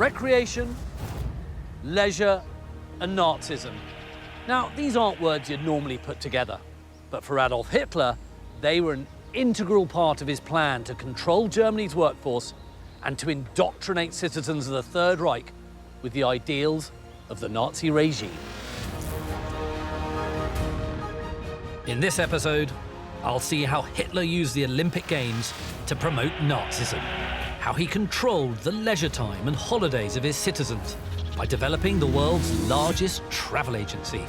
recreation, leisure, and Nazism. Now, these aren't words you'd normally put together, but for Adolf Hitler, they were an integral part of his plan to control Germany's workforce and to indoctrinate citizens of the Third Reich with the ideals of the Nazi regime. In this episode, I'll see how Hitler used the Olympic Games to promote Nazism, how he controlled the leisure time and holidays of his citizens by developing the world's largest travel agency,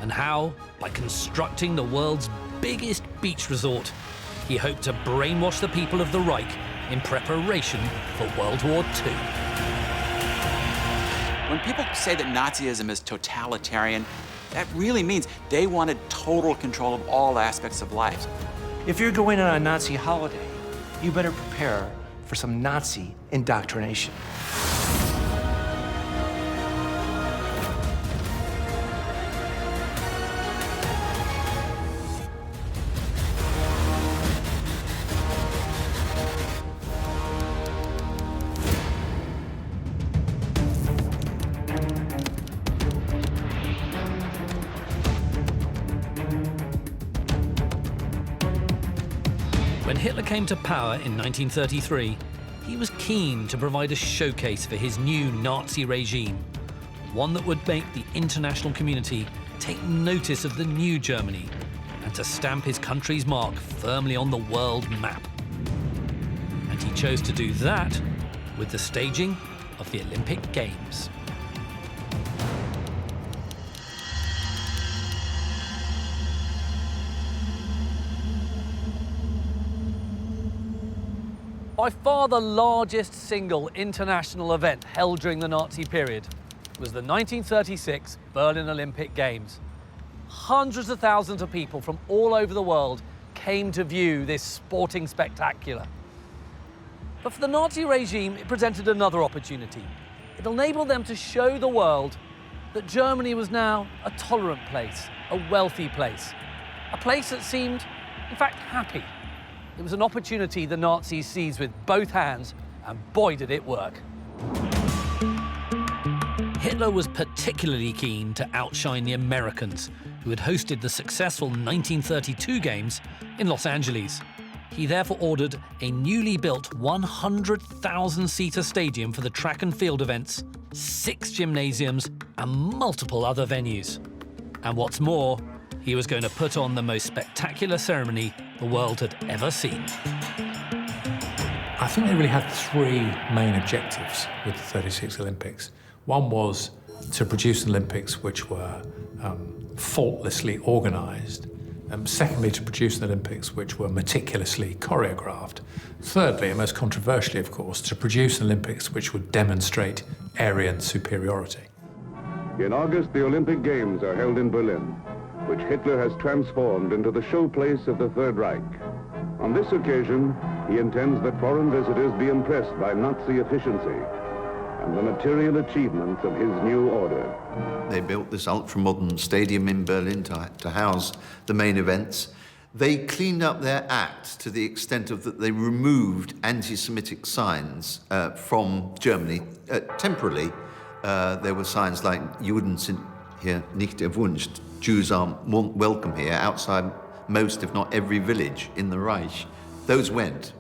and how, by constructing the world's biggest beach resort, he hoped to brainwash the people of the Reich in preparation for World War II. When people say that Nazism is totalitarian, that really means they wanted total control of all aspects of life. If you're going on a Nazi holiday, you better prepare for some Nazi indoctrination. When Hitler came to power in 1933, he was keen to provide a showcase for his new Nazi regime, one that would make the international community take notice of the new Germany and to stamp his country's mark firmly on the world map. And he chose to do that with the staging of the Olympic Games. By far the largest single international event held during the Nazi period was the 1936 Berlin Olympic Games. Hundreds of thousands of people from all over the world came to view this sporting spectacular. But for the Nazi regime, it presented another opportunity. It enabled them to show the world that Germany was now a tolerant place, a wealthy place, a place that seemed, in fact, happy. It was an opportunity the Nazis seized with both hands, and boy did it work. Hitler was particularly keen to outshine the Americans, who had hosted the successful 1932 Games in Los Angeles. He therefore ordered a newly built 100,000-seater stadium for the track and field events, 6 gymnasiums, and multiple other venues. And what's more, he was going to put on the most spectacular ceremony the world had ever seen. I think they really had 3 main objectives with the 36 Olympics. One was to produce Olympics which were faultlessly organised. Secondly, to produce Olympics which were meticulously choreographed. Thirdly, and most controversially, of course, to produce Olympics which would demonstrate Aryan superiority. In August, the Olympic Games are held in Berlin, which Hitler has transformed into the showplace of the Third Reich. On this occasion, he intends that foreign visitors be impressed by Nazi efficiency and the material achievements of his new order. They built this ultra-modern stadium in Berlin to house the main events. They cleaned up their act to the extent of that they removed anti-Semitic signs from Germany temporarily. There were signs like "Juden sind hier nicht erwünscht," Jews aren't welcome here, outside most, if not every village in the Reich. Those went.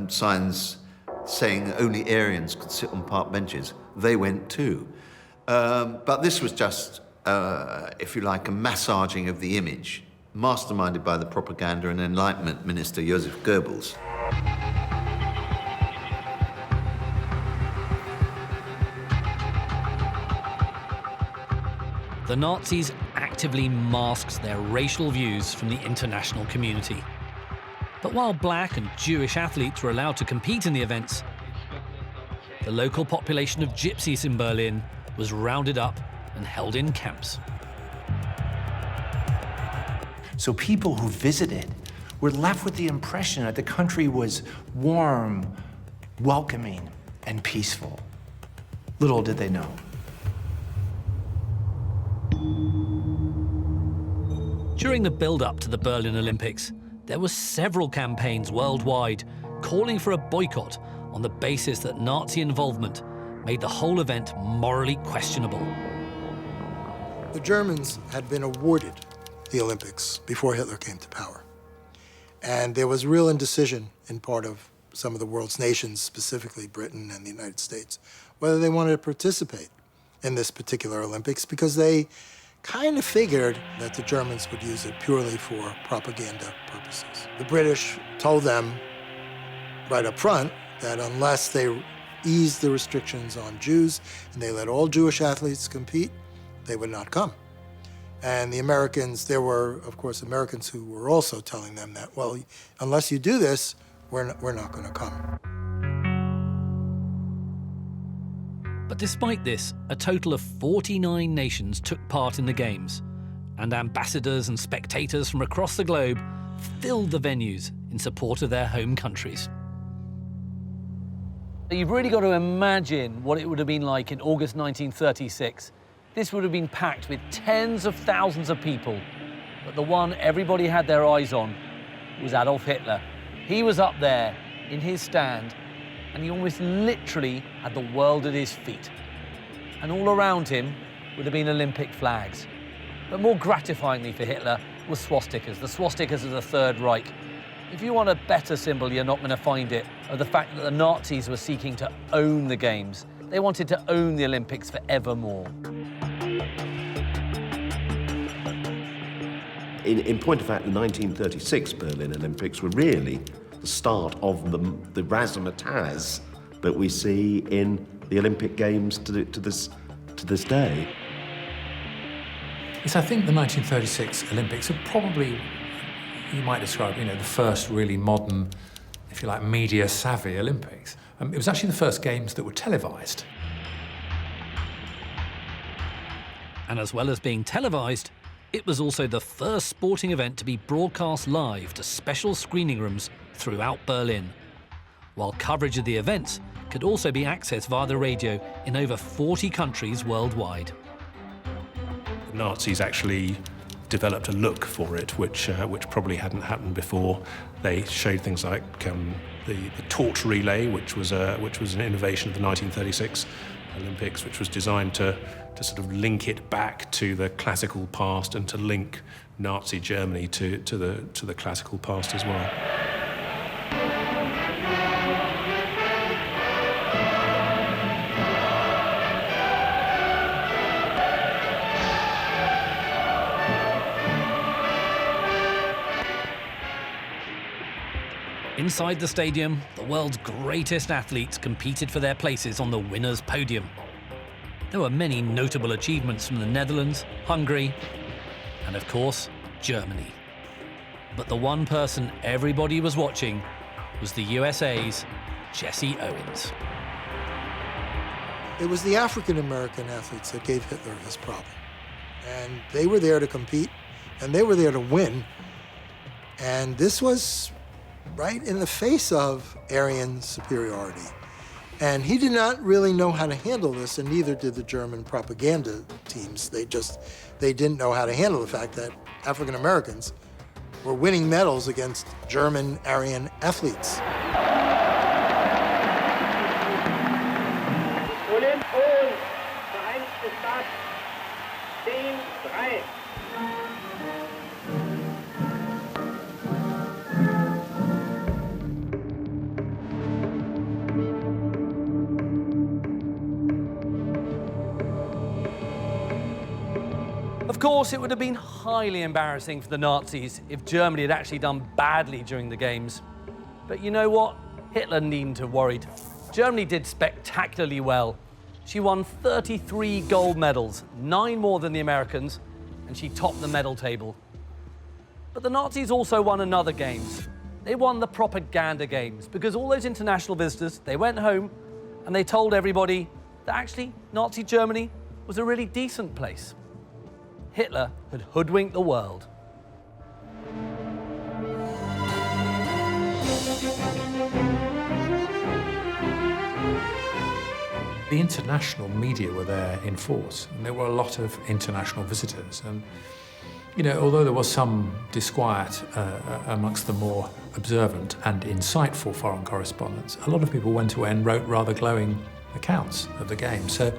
Signs saying only Aryans could sit on park benches, they went too. But this was just, if you like, a massaging of the image, masterminded by the propaganda and Enlightenment Minister Joseph Goebbels. The Nazis actively masked their racial views from the international community. But while black and Jewish athletes were allowed to compete in the events, the local population of gypsies in Berlin was rounded up and held in camps. So people who visited were left with the impression that the country was warm, welcoming, and peaceful. Little did they know. During the build-up to the Berlin Olympics, there were several campaigns worldwide calling for a boycott on the basis that Nazi involvement made the whole event morally questionable. The Germans had been awarded the Olympics before Hitler came to power. And there was real indecision in part of some of the world's nations, specifically Britain and the United States, whether they wanted to participate in this particular Olympics, because they kind of figured that the Germans would use it purely for propaganda purposes. The British told them right up front that unless they eased the restrictions on Jews and they let all Jewish athletes compete, they would not come. And the Americans, there were, of course, Americans who were also telling them that, well, unless you do this, we're not going to come. But despite this, a total of 49 nations took part in the Games, and ambassadors and spectators from across the globe filled the venues in support of their home countries. You've really got to imagine what it would have been like in August 1936. This would have been packed with tens of thousands of people, but the one everybody had their eyes on was Adolf Hitler. He was up there in his stand, and he almost literally had the world at his feet. And all around him would have been Olympic flags. But more gratifyingly for Hitler were swastikas, the swastikas of the Third Reich. If you want a better symbol, you're not going to find it, of the fact that the Nazis were seeking to own the Games. They wanted to own the Olympics forevermore. In point of fact, the 1936 Berlin Olympics were really the start of the razzmatazz that we see in the Olympic Games to this day. Yes, I think the 1936 Olympics are probably, you might describe, the first really modern, if you like, media-savvy Olympics. It was actually the first games that were televised. And as well as being televised, it was also the first sporting event to be broadcast live to special screening rooms throughout Berlin, while coverage of the events could also be accessed via the radio in over 40 countries worldwide. The Nazis actually developed a look for it, which probably hadn't happened before. They showed things like the torch relay, which was an innovation of the 1936 Olympics, which was designed to sort of link it back to the classical past and to link Nazi Germany to the classical past as well. Inside the stadium, the world's greatest athletes competed for their places on the winner's podium. There were many notable achievements from the Netherlands, Hungary, and of course, Germany. But the one person everybody was watching was the USA's Jesse Owens. It was the African-American athletes that gave Hitler his problem. And they were there to compete, and they were there to win. And this was right in the face of Aryan superiority. And he did not really know how to handle this, and neither did the German propaganda teams. They didn't know how to handle the fact that African Americans were winning medals against German Aryan athletes. Olympos, Vereinigte Staaten, 10-3. Of course, it would have been highly embarrassing for the Nazis if Germany had actually done badly during the Games. But you know what? Hitler needn't have worried. Germany did spectacularly well. She won 33 gold medals, 9 more than the Americans, and she topped the medal table. But the Nazis also won another Games. They won the propaganda Games, because all those international visitors, they went home and they told everybody that actually Nazi Germany was a really decent place. Hitler had hoodwinked the world. The international media were there in force, and there were a lot of international visitors. And, although there was some disquiet amongst the more observant and insightful foreign correspondents, a lot of people went away and wrote rather glowing accounts of the game. So,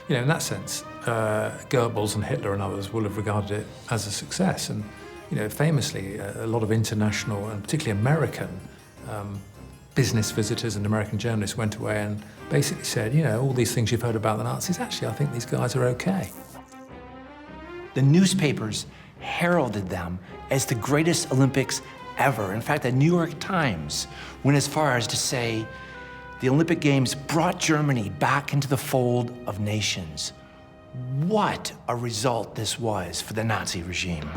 you know, in that sense, Goebbels and Hitler and others will have regarded it as a success. And, you know, famously, a lot of international and particularly American business visitors and American journalists went away and basically said, you know, all these things you've heard about the Nazis, actually, I think these guys are okay. The newspapers heralded them as the greatest Olympics ever. In fact, the New York Times went as far as to say the Olympic Games brought Germany back into the fold of nations. What a result this was for the Nazi regime.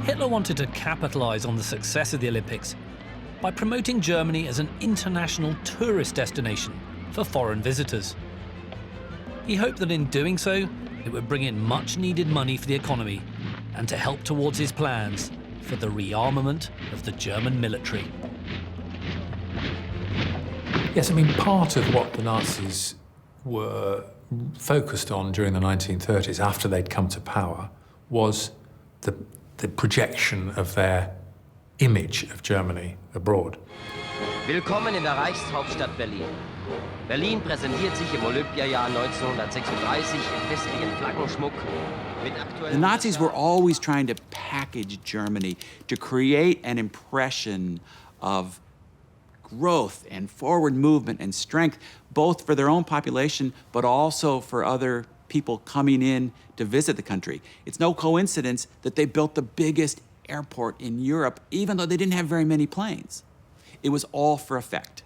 Hitler wanted to capitalize on the success of the Olympics by promoting Germany as an international tourist destination for foreign visitors. He hoped that in doing so, it would bring in much-needed money for the economy and to help towards his plans for the rearmament of the German military. Yes, I mean, part of what the Nazis were focused on during the 1930s, after they'd come to power, was the projection of their image of Germany abroad. Willkommen in der Reichshauptstadt Berlin. Berlin präsentiert sich im Olympiajahr 1936 im festlichen Flaggenschmuck. The Nazis were always trying to package Germany to create an impression of growth and forward movement and strength, both for their own population, but also for other people coming in to visit the country. It's no coincidence that they built the biggest airport in Europe, even though they didn't have very many planes. It was all for effect.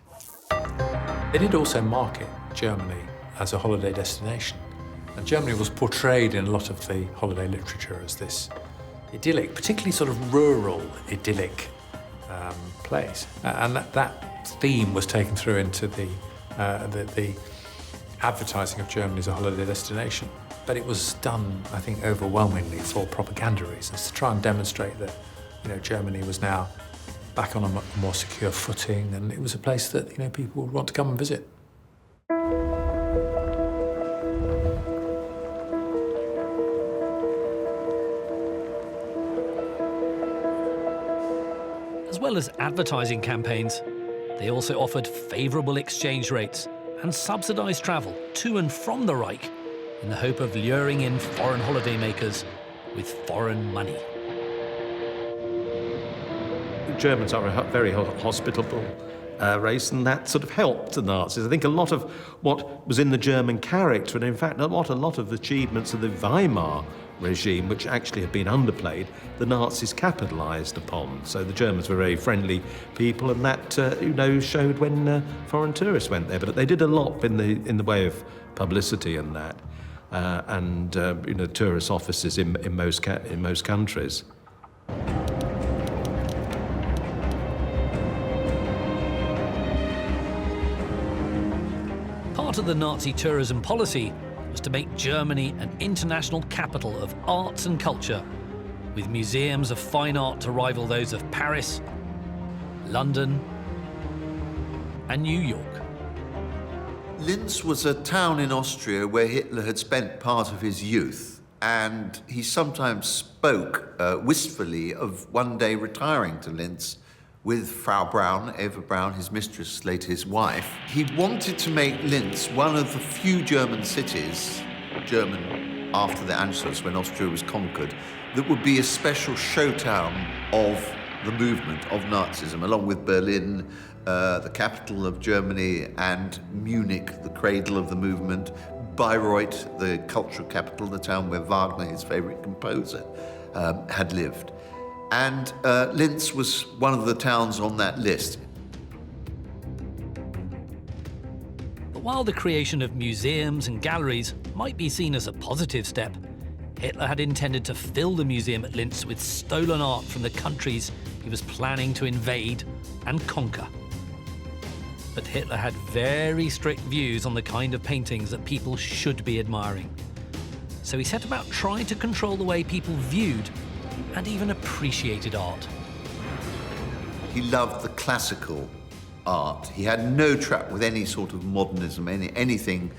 They did also market Germany as a holiday destination. And Germany was portrayed in a lot of the holiday literature as this idyllic, particularly sort of rural, idyllic place. And that theme was taken through into the advertising of Germany as a holiday destination. But it was done, I think, overwhelmingly for propaganda reasons, to try and demonstrate that, you know, Germany was now back on a more secure footing, and it was a place that, you know, people would want to come and visit. As well as advertising campaigns, they also offered favourable exchange rates and subsidised travel to and from the Reich in the hope of luring in foreign holidaymakers with foreign money. The Germans are a very hospitable race, and that sort of helped the Nazis. I think a lot of what was in the German character, and in fact a lot of the achievements of the Weimar regime, which actually had been underplayed, the Nazis capitalised upon. So the Germans were very friendly people, and that showed when foreign tourists went there. But they did a lot in the way of publicity and that, and tourist offices in most countries. Part of the Nazi tourism policy was to make Germany an international capital of arts and culture, with museums of fine art to rival those of Paris, London, and New York. Linz was a town in Austria where Hitler had spent part of his youth, and he sometimes spoke wistfully of one day retiring to Linz with Frau Braun, Eva Braun, his mistress, later his wife. He wanted to make Linz one of the few German cities, German after the Anschluss, when Austria was conquered, that would be a special showtown of the movement of Nazism, along with Berlin, the capital of Germany, and Munich, the cradle of the movement, Bayreuth, the cultural capital, the town where Wagner, his favorite composer, had lived. And Linz was one of the towns on that list. But while the creation of museums and galleries might be seen as a positive step, Hitler had intended to fill the museum at Linz with stolen art from the countries he was planning to invade and conquer. But Hitler had very strict views on the kind of paintings that people should be admiring. So he set about trying to control the way people viewed and even appreciated art. He loved the classical art. He had no trap with any sort of modernism, anything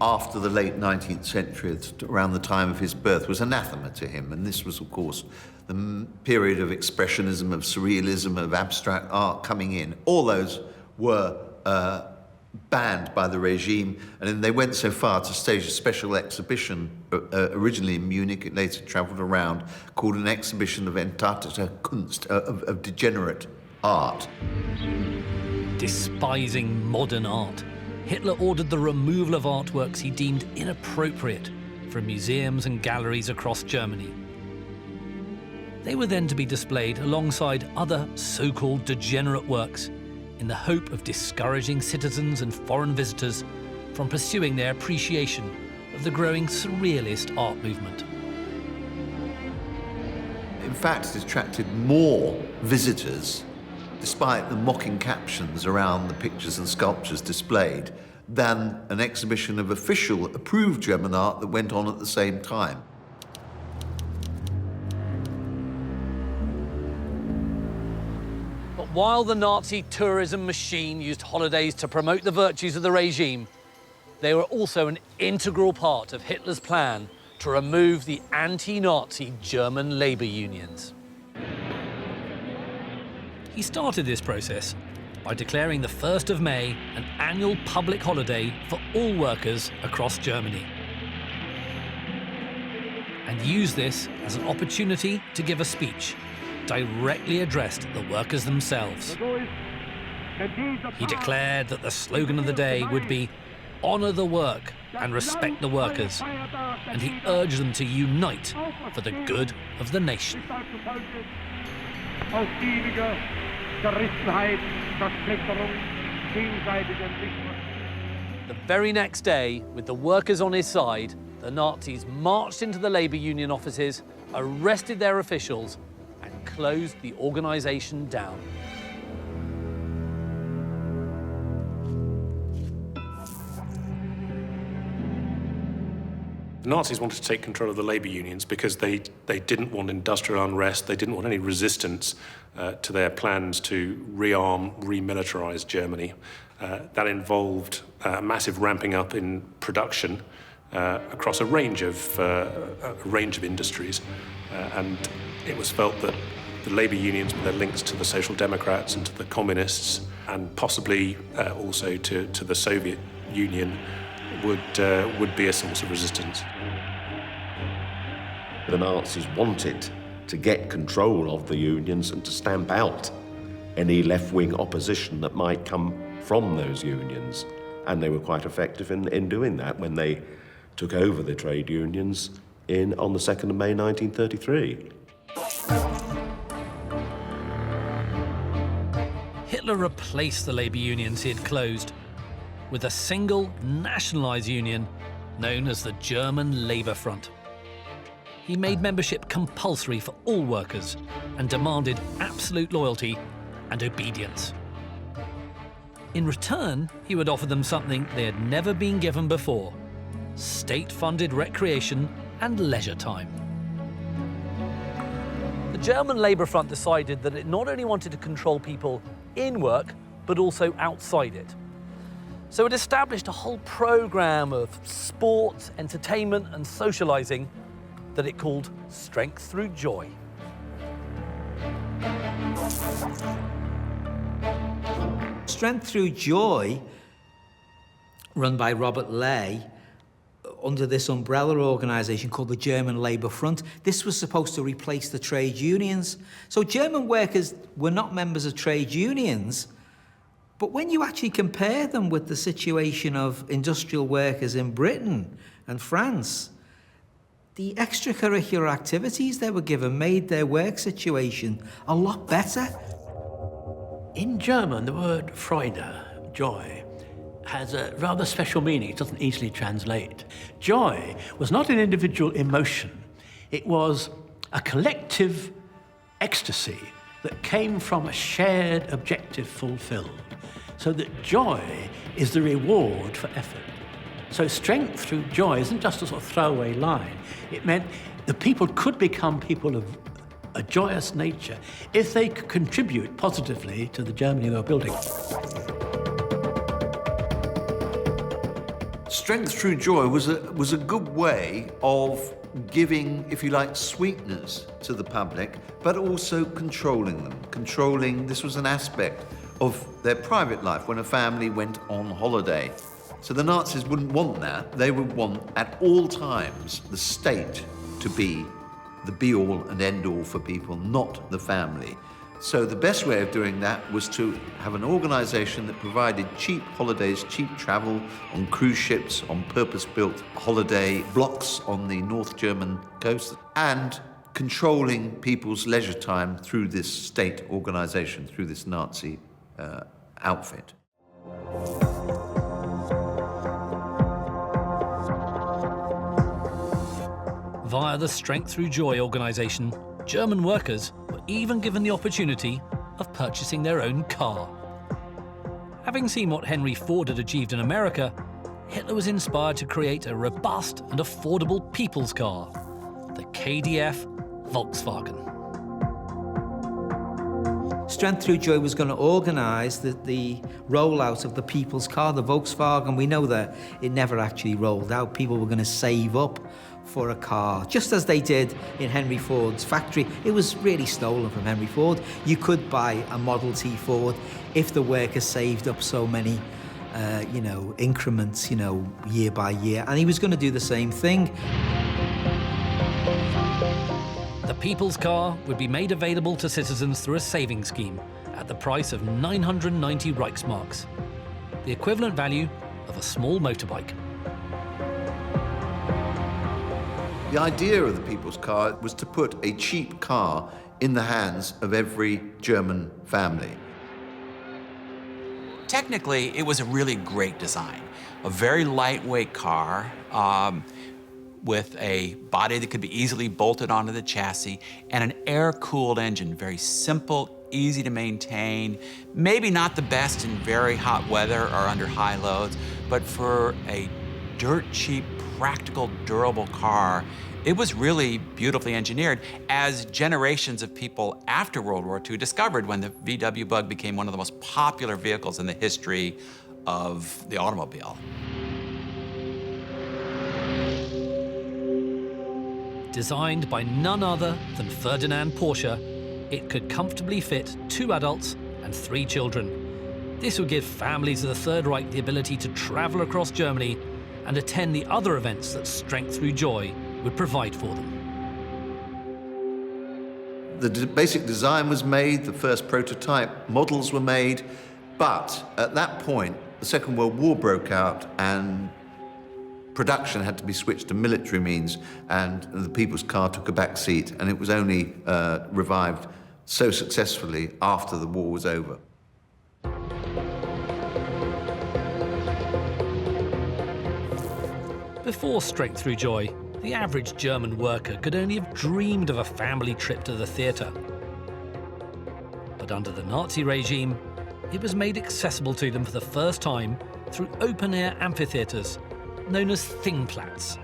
after the late 19th century, around the time of his birth, was anathema to him. And this was, of course, the period of expressionism, of surrealism, of abstract art coming in. All those were banned by the regime, and then they went so far to stage a special exhibition, originally in Munich, it later travelled around, called an exhibition of entartete Kunst, of degenerate art. Despising modern art, Hitler ordered the removal of artworks he deemed inappropriate from museums and galleries across Germany. They were then to be displayed alongside other so-called degenerate works in the hope of discouraging citizens and foreign visitors from pursuing their appreciation of the growing surrealist art movement. In fact, it attracted more visitors, despite the mocking captions around the pictures and sculptures displayed, than an exhibition of official approved German art that went on at the same time. But while the Nazi tourism machine used holidays to promote the virtues of the regime, they were also an integral part of Hitler's plan to remove the anti-Nazi German labor unions. He started this process by declaring the 1st of May an annual public holiday for all workers across Germany, and used this as an opportunity to give a speech directly addressed at the workers themselves. He declared that the slogan of the day would be "Honor the work and respect the workers," and he urged them to unite for the good of the nation. The very next day, with the workers on his side, the Nazis marched into the labor union offices, arrested their officials, and closed the organization down. The Nazis wanted to take control of the labor unions because they didn't want industrial unrest, they didn't want any resistance to their plans to rearm, remilitarize Germany. That involved massive ramping up in production across a range of industries, and it was felt that the labor unions, with their links to the Social Democrats and to the Communists, and possibly also to the Soviet Union, would be a source of resistance. The Nazis wanted to get control of the unions and to stamp out any left-wing opposition that might come from those unions. And they were quite effective in doing that when they took over the trade unions on the 2nd of May 1933. Hitler replaced the labor unions he had closed with a single nationalized union known as the German Labour Front. He made membership compulsory for all workers and demanded absolute loyalty and obedience. In return, he would offer them something they had never been given before: state-funded recreation and leisure time. The German Labour Front decided that it not only wanted to control people in work, but also outside it. So it established a whole program of sport, entertainment, and socializing that it called Strength Through Joy. Strength Through Joy, run by Robert Ley, under this umbrella organisation called the German Labour Front. This was supposed to replace the trade unions. So German workers were not members of trade unions, but when you actually compare them with the situation of industrial workers in Britain and France, the extracurricular activities they were given made their work situation a lot better. In German, the word Freude, joy, has a rather special meaning. It doesn't easily translate. Joy was not an individual emotion. It was a collective ecstasy that came from a shared objective fulfilled. So that joy is the reward for effort. So strength through joy isn't just a sort of throwaway line. It meant the people could become people of a joyous nature if they could contribute positively to the Germany they were building. Strength through joy was a good way of giving, if you like, sweeteners to the public, but also controlling them. This was an aspect of their private life when a family went on holiday. So the Nazis wouldn't want that. They would want, at all times, the state to be the be-all and end-all for people, not the family. So the best way of doing that was to have an organization that provided cheap holidays, cheap travel on cruise ships, on purpose-built holiday blocks on the North German coast, and controlling people's leisure time through this state organization, through this Nazi outfit. Via the Strength Through Joy organization, German workers were even given the opportunity of purchasing their own car. Having seen what Henry Ford had achieved in America, Hitler was inspired to create a robust and affordable people's car, the KDF Volkswagen. Strength Through Joy was going to organise the rollout of the people's car, the Volkswagen. We know that it never actually rolled out. People were going to save up for a car, just as they did in Henry Ford's factory. It was really stolen from Henry Ford. You could buy a Model T Ford if the workers saved up so many, increments, year by year. And he was going to do the same thing. The People's Car would be made available to citizens through a savings scheme at the price of 990 Reichsmarks, the equivalent value of a small motorbike. The idea of the People's Car was to put a cheap car in the hands of every German family. Technically, it was a really great design. A very lightweight car with a body that could be easily bolted onto the chassis and an air-cooled engine. Very simple, easy to maintain. Maybe not the best in very hot weather or under high loads, but for a dirt cheap, practical, durable car, it was really beautifully engineered, as generations of people after World War II discovered when the VW Bug became one of the most popular vehicles in the history of the automobile. Designed by none other than Ferdinand Porsche, it could comfortably fit 2 adults and 3 children. This would give families of the Third Reich the ability to travel across Germany and attend the other events that Strength Through Joy would provide for them. The basic design was made, the first prototype models were made, but at that point, the Second World War broke out and production had to be switched to military means, and the People's Car took a back seat, and it was only revived so successfully after the war was over. Before Strength Through Joy, the average German worker could only have dreamed of a family trip to the theatre. But under the Nazi regime, it was made accessible to them for the first time through open-air amphitheatres known as Thingplatz.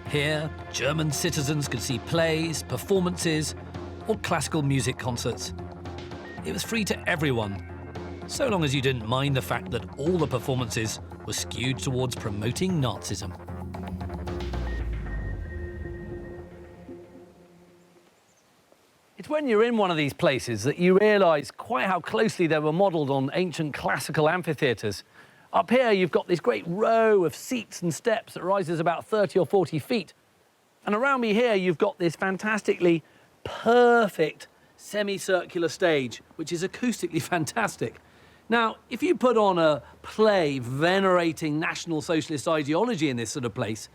Here, German citizens could see plays, performances, or classical music concerts. It was free to everyone, so long as you didn't mind the fact that all the performances were skewed towards promoting Nazism. It's when you're in one of these places that you realise quite how closely they were modelled on ancient classical amphitheatres. Up here, you've got this great row of seats and steps that rises about 30 or 40 feet. And around me here, you've got this fantastically perfect semicircular stage, which is acoustically fantastic. Now, if you put on a play venerating National Socialist ideology in this sort of place,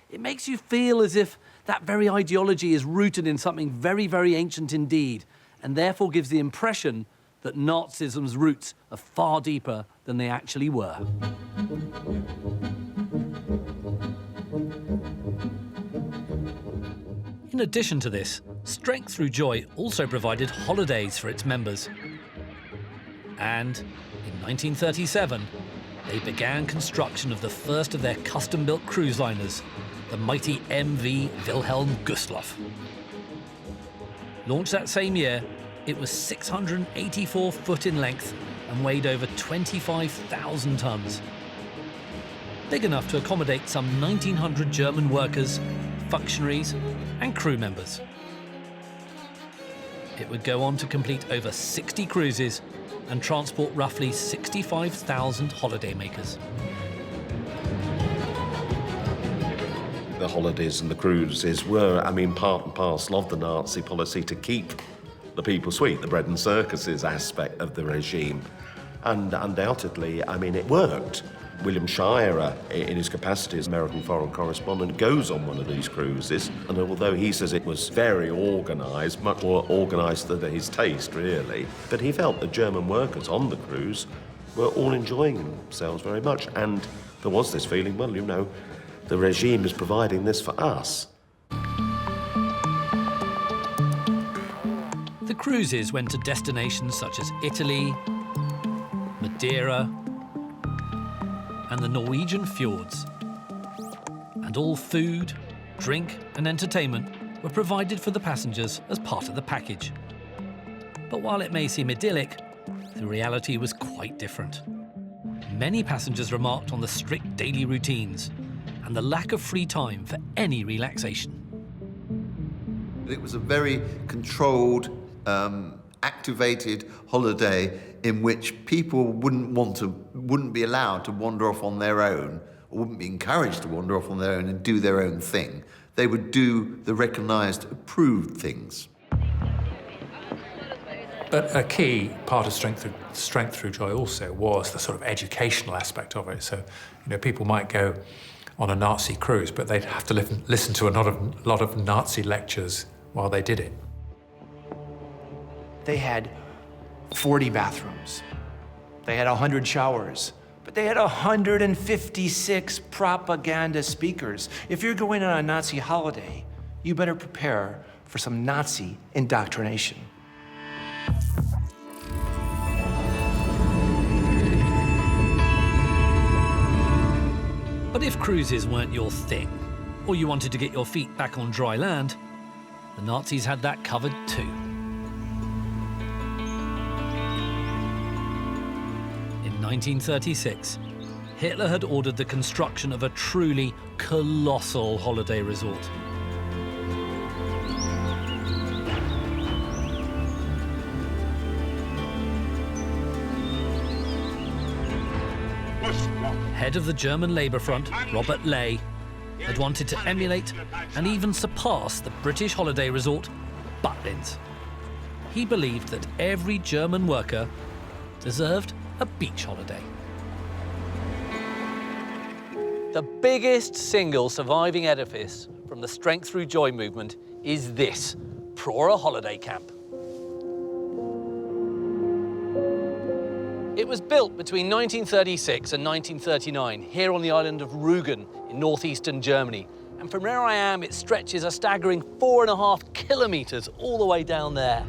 it makes you feel as if that very ideology is rooted in something very, very ancient indeed, and therefore gives the impression that Nazism's roots are far deeper than they actually were. In addition to this, Strength Through Joy also provided holidays for its members. And in 1937, they began construction of the first of their custom-built cruise liners, the mighty MV Wilhelm Gustloff. Launched that same year, it was 684 foot in length and weighed over 25,000 tons. big enough to accommodate some 1,900 German workers, functionaries, and crew members. It would go on to complete over 60 cruises and transport roughly 65,000 holidaymakers. The holidays and the cruises were, part and parcel of the Nazi policy to keep the people sweet, the bread and circuses aspect of the regime. And undoubtedly, it worked. William Shirer, in his capacity as American foreign correspondent, goes on one of these cruises, and although he says it was very organised, much more organised than his taste, really, but he felt the German workers on the cruise were all enjoying themselves very much, and there was this feeling, well, the regime is providing this for us. The cruises went to destinations such as Italy, Madeira, and the Norwegian fjords. And all food, drink, and entertainment were provided for the passengers as part of the package. But while it may seem idyllic, the reality was quite different. Many passengers remarked on the strict daily routines and the lack of free time for any relaxation. It was a very controlled, activated holiday in which people wouldn't be allowed to wander off on their own, or wouldn't be encouraged to wander off on their own and do their own thing. They would do the recognised, approved things. But a key part of Strength Through Joy also was the sort of educational aspect of it. So, people might go on a Nazi cruise, but they'd have to listen to a lot of Nazi lectures while they did it. They had 40 bathrooms. They had 100 showers. But they had 156 propaganda speakers. If you're going on a Nazi holiday, you better prepare for some Nazi indoctrination. But if cruises weren't your thing, or you wanted to get your feet back on dry land, the Nazis had that covered too. In 1936, Hitler had ordered the construction of a truly colossal holiday resort. Head of the German Labour Front, Robert Ley, had wanted to emulate and even surpass the British holiday resort, Butlins. He believed that every German worker deserved a beach holiday. The biggest single surviving edifice from the Strength Through Joy movement is this, Prora holiday camp. It was built between 1936 and 1939 here on the island of Rügen in northeastern Germany. And from where I am, it stretches a staggering 4.5 kilometers all the way down there.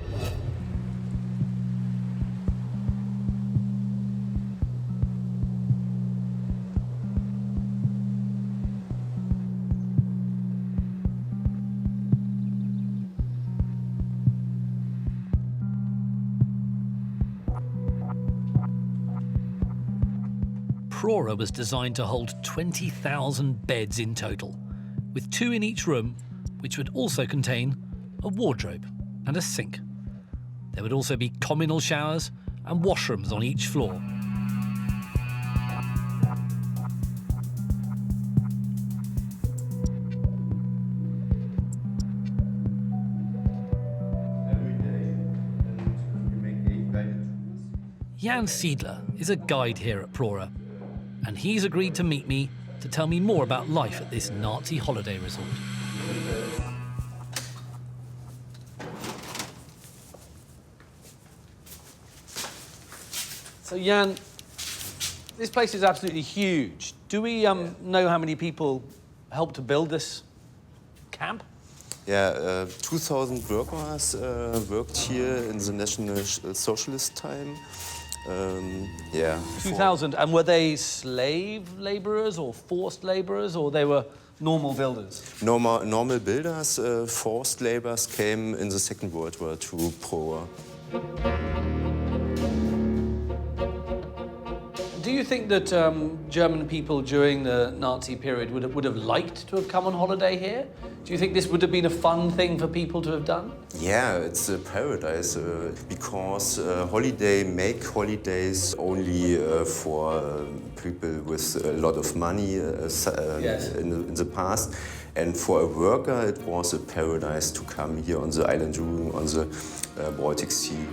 Prora was designed to hold 20,000 beds in total, with 2 in each room, which would also contain a wardrobe and a sink. There would also be communal showers and washrooms on each floor. Jan Siedler is a guide here at Prora, and he's agreed to meet me to tell me more about life at this Nazi holiday resort. So Jan, this place is absolutely huge. Do we know how many people helped to build this camp? Yeah, 2,000 workers worked here in the National Socialist time. 2,000, and were they slave laborers or forced laborers, or they were normal builders? Normal builders. Forced laborers came in the Second World War to Prora. Do you think that German people during the Nazi period would have liked to have come on holiday here? Do you think this would have been a fun thing for people to have done? Yeah, it's a paradise because make holidays only for people with a lot of money in the past. And for a worker, it was a paradise to come here on the island Rügen on the Baltic Sea.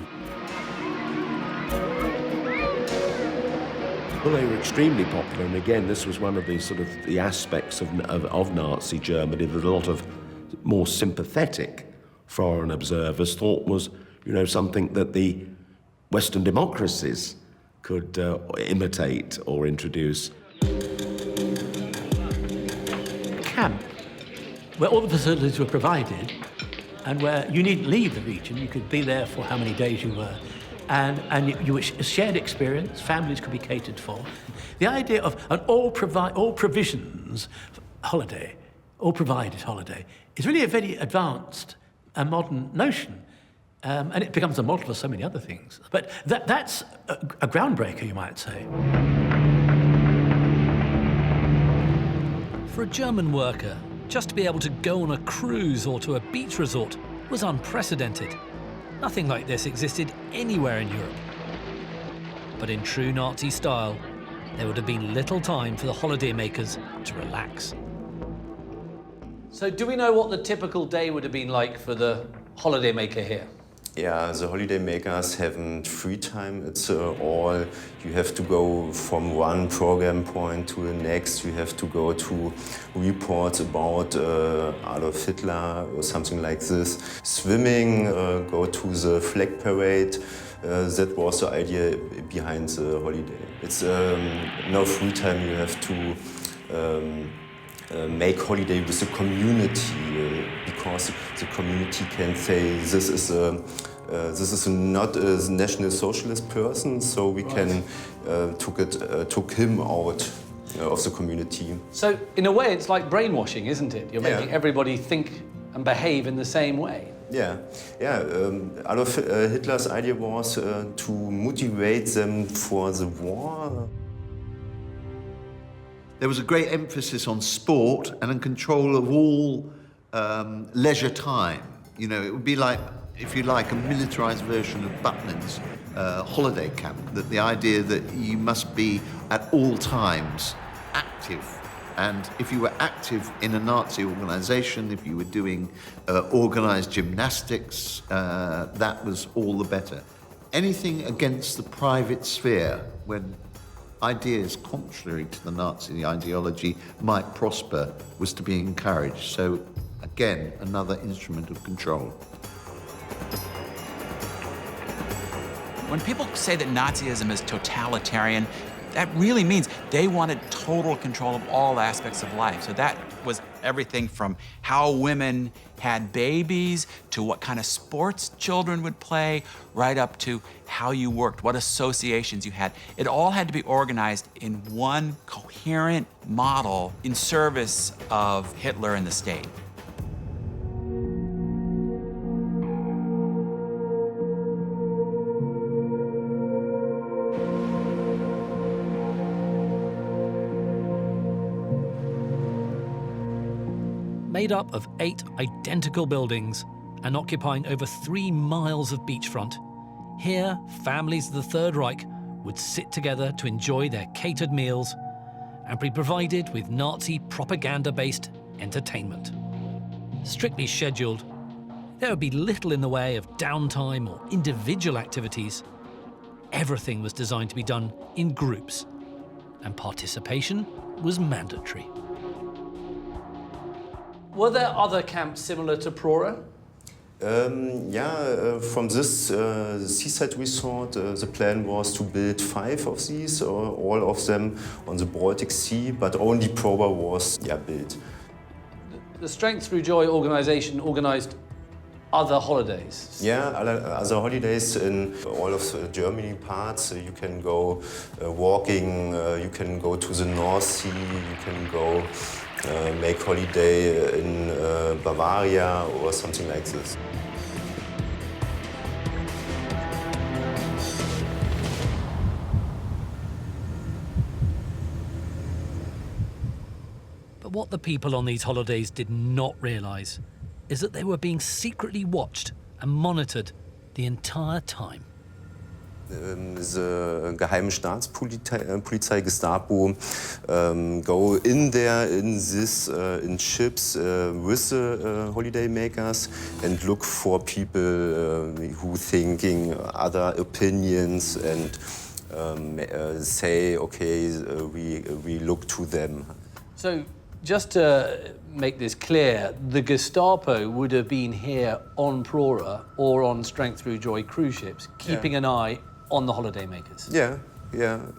Well, they were extremely popular, and again, this was one of the sort of the aspects of Nazi Germany that a lot of more sympathetic foreign observers thought was, you know, something that the Western democracies could imitate or introduce. Camp, where all the facilities were provided, and where you needn't leave the region, you could be there for how many days you were. And you a shared experience, families could be catered for. The idea of an all provisions holiday, all provided holiday, is really a very advanced and modern notion. And it becomes a model for so many other things. But that's a groundbreaker, you might say. For a German worker, just to be able to go on a cruise or to a beach resort was unprecedented. Nothing like this existed anywhere in Europe. But in true Nazi style, there would have been little time for the holidaymakers to relax. So do we know what the typical day would have been like for the holidaymaker here? Yeah, the holidaymakers haven't free time. It's all, you have to go from one program point to the next. You have to go to reports about Adolf Hitler or something like this. Swimming, go to the flag parade. That was the idea behind the holiday. It's no free time. You have to make holiday with the community because the community can say this is not a National Socialist person, so we can took him out of the community. So in a way, it's like brainwashing, isn't it? You're making everybody think and behave in the same way. Yeah. Adolf Hitler's idea was to motivate them for the war. There was a great emphasis on sport and on control of all leisure time. You know, it would be like, if you like, a militarized version of Buckland's holiday camp, that the idea that you must be at all times active. And if you were active in a Nazi organization, if you were doing organized gymnastics, that was all the better. Anything against the private sphere, when ideas contrary to the Nazi ideology might prosper, was to be encouraged. So, again, another instrument of control. When people say that Nazism is totalitarian, that really means they wanted total control of all aspects of life. So that was everything from how women had babies to what kind of sports children would play, right up to how you worked, what associations you had. It all had to be organized in one coherent model in service of Hitler and the state. Made up of 8 identical buildings and occupying over 3 miles of beachfront, here families of the Third Reich would sit together to enjoy their catered meals and be provided with Nazi propaganda-based entertainment. Strictly scheduled, there would be little in the way of downtime or individual activities. Everything was designed to be done in groups, and participation was mandatory. Were there other camps similar to Prora? From this seaside resort, the plan was to build 5 of these, all of them on the Baltic Sea, but only Prora was built. The Strength Through Joy organization organized other holidays? Yeah, other holidays in all of the Germany parts. You can go walking, you can go to the North Sea, you can go make holiday in Bavaria or something like this. But what the people on these holidays did not realise is that they were being secretly watched and monitored the entire time. The geheime Staatspolizei Gestapo go in there in ships with the holiday makers and look for people who thinking other opinions and say, okay, we look to them. So just to make this clear, the Gestapo would have been here on Prora or on Strength Through Joy cruise ships, keeping an eye on the holidaymakers. Yeah.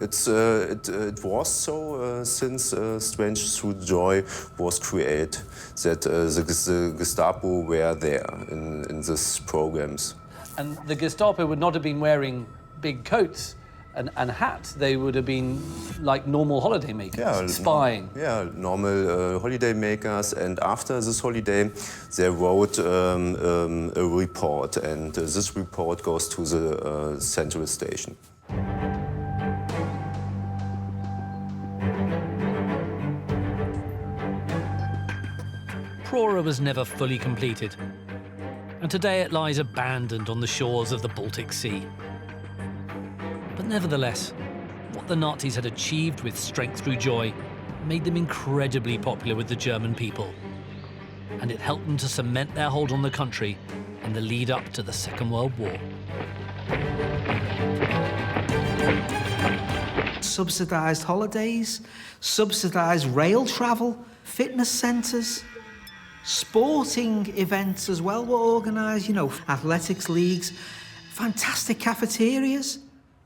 It was so since Strength Through Joy was created that the Gestapo were there in these programs. And the Gestapo would not have been wearing big coats and hats. They would have been like normal holidaymakers, spying. Normal holidaymakers. And after this holiday, they wrote a report, and this report goes to the central station. Prora was never fully completed, and today it lies abandoned on the shores of the Baltic Sea. But nevertheless, what the Nazis had achieved with Strength Through Joy made them incredibly popular with the German people, and it helped them to cement their hold on the country in the lead up to the Second World War. Subsidised holidays, subsidised rail travel, fitness centres, sporting events as well were organised, athletics leagues, fantastic cafeterias,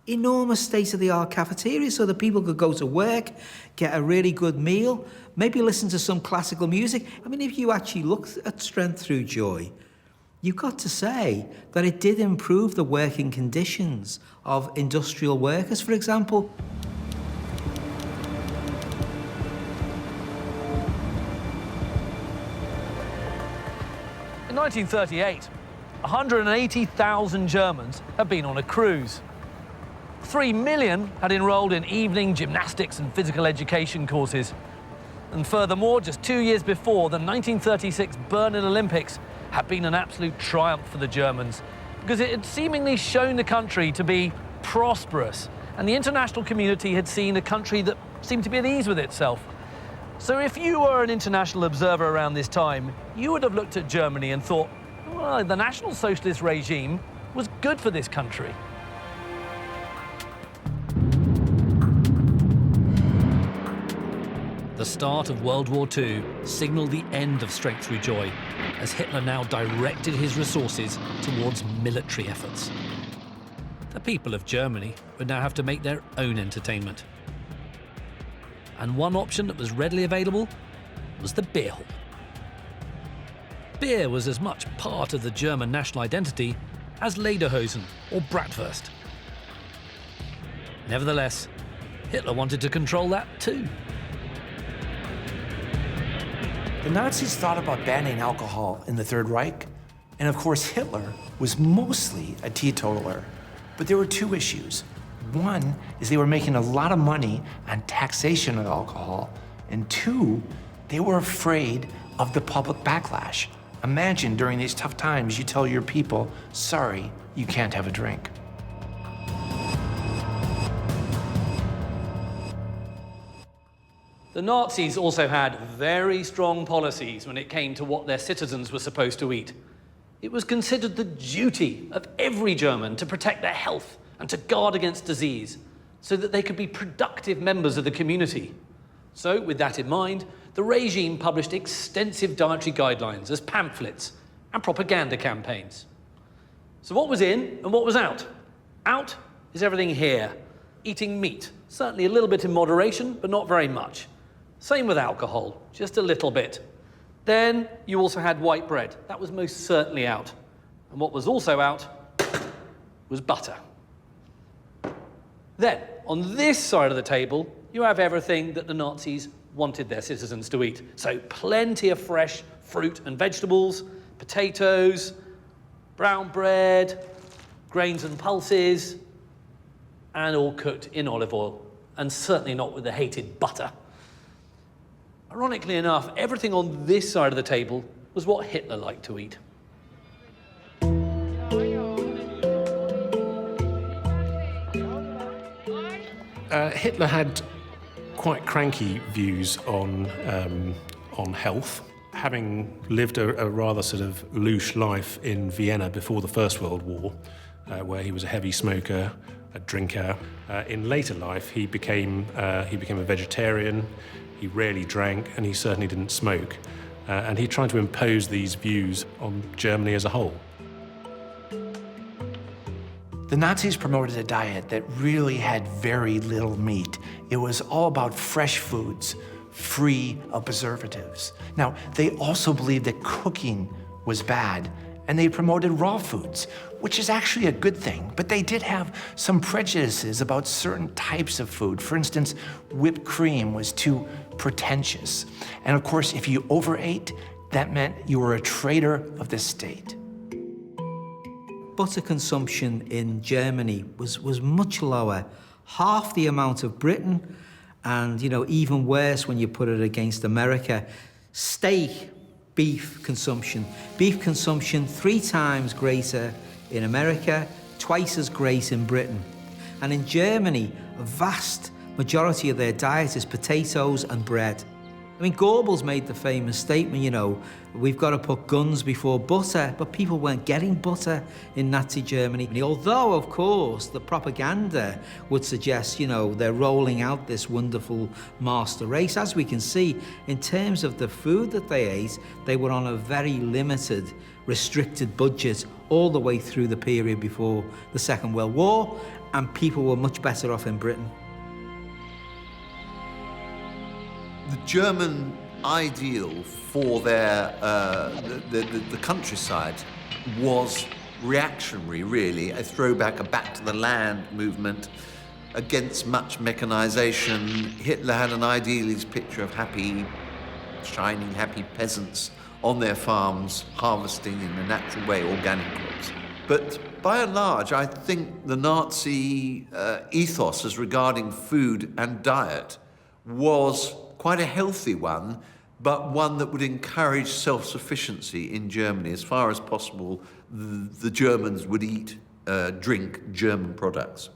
enormous state-of-the-art cafeterias so that people could go to work, get a really good meal, maybe listen to some classical music. I mean, if you actually look at Strength Through Joy, you've got to say that it did improve the working conditions of industrial workers, for example. In 1938, 180,000 Germans had been on a cruise. 3 million had enrolled in evening gymnastics and physical education courses. And furthermore, just 2 years before, the 1936 Berlin Olympics had been an absolute triumph for the Germans because it had seemingly shown the country to be prosperous, and the international community had seen a country that seemed to be at ease with itself. So if you were an international observer around this time, you would have looked at Germany and thought, well, the National Socialist regime was good for this country. The start of World War II signalled the end of Strength Through Joy, as Hitler now directed his resources towards military efforts. The people of Germany would now have to make their own entertainment. And one option that was readily available was the beer hall. Beer was as much part of the German national identity as lederhosen or bratwurst. Nevertheless, Hitler wanted to control that too. The Nazis thought about banning alcohol in the Third Reich, and of course Hitler was mostly a teetotaler. But there were two issues. One is they were making a lot of money on taxation of alcohol, and two, they were afraid of the public backlash. Imagine during these tough times you tell your people, sorry, you can't have a drink. The Nazis also had very strong policies when it came to what their citizens were supposed to eat. It was considered the duty of every German to protect their health and to guard against disease so that they could be productive members of the community. So, with that in mind, the regime published extensive dietary guidelines as pamphlets and propaganda campaigns. So what was in and what was out? Out is everything here. Eating meat, certainly a little bit in moderation, but not very much. Same with alcohol, just a little bit. Then you also had white bread. That was most certainly out. And what was also out was butter. Then, on this side of the table, you have everything that the Nazis wanted their citizens to eat. So plenty of fresh fruit and vegetables, potatoes, brown bread, grains and pulses, and all cooked in olive oil, and certainly not with the hated butter. Ironically enough, everything on this side of the table was what Hitler liked to eat. Hitler had quite cranky views on health. Having lived a rather sort of louche life in Vienna before the First World War, where he was a heavy smoker, a drinker, in later life he became a vegetarian. He rarely drank, and he certainly didn't smoke. And he tried to impose these views on Germany as a whole. The Nazis promoted a diet that really had very little meat. It was all about fresh foods, free of preservatives. Now, they also believed that cooking was bad, and they promoted raw foods, which is actually a good thing, but they did have some prejudices about certain types of food. For instance, whipped cream was too pretentious. And of course, if you overate, that meant you were a traitor of the state. Butter consumption in Germany was much lower, half the amount of Britain, and even worse when you put it against America. Beef consumption 3 times greater in America, twice as great in Britain. And in Germany, a vast majority of their diet is potatoes and bread. I mean, Goebbels made the famous statement, we've got to put guns before butter, but people weren't getting butter in Nazi Germany. Although, of course, the propaganda would suggest, they're rolling out this wonderful master race. As we can see, in terms of the food that they ate, they were on a very limited, restricted budget all the way through the period before the Second World War, and people were much better off in Britain. The German ideal for their the countryside was reactionary, really, a throwback, a back to the land movement against much mechanization. Hitler had an idealist picture of happy, shining, happy peasants on their farms, harvesting in a natural way organic crops. But by and large, I think the Nazi ethos as regarding food and diet was quite a healthy one, but one that would encourage self-sufficiency in Germany. As far as possible, the Germans would eat, drink German products.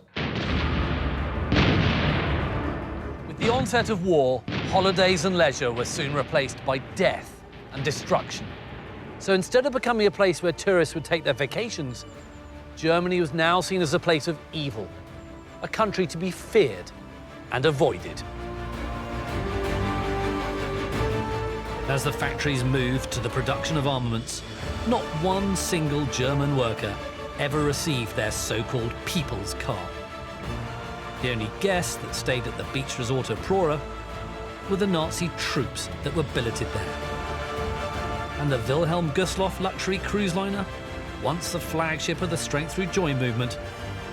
With the onset of war, holidays and leisure were soon replaced by death and destruction. So instead of becoming a place where tourists would take their vacations, Germany was now seen as a place of evil, a country to be feared and avoided. As the factories moved to the production of armaments, not one single German worker ever received their so-called people's car. The only guests that stayed at the beach resort of Prora were the Nazi troops that were billeted there. And the Wilhelm Gustloff luxury cruise liner, once the flagship of the Strength Through Joy movement,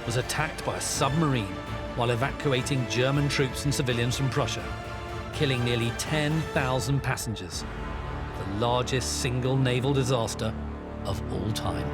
was attacked by a submarine while evacuating German troops and civilians from Prussia, killing nearly 10,000 passengers, the largest single naval disaster of all time.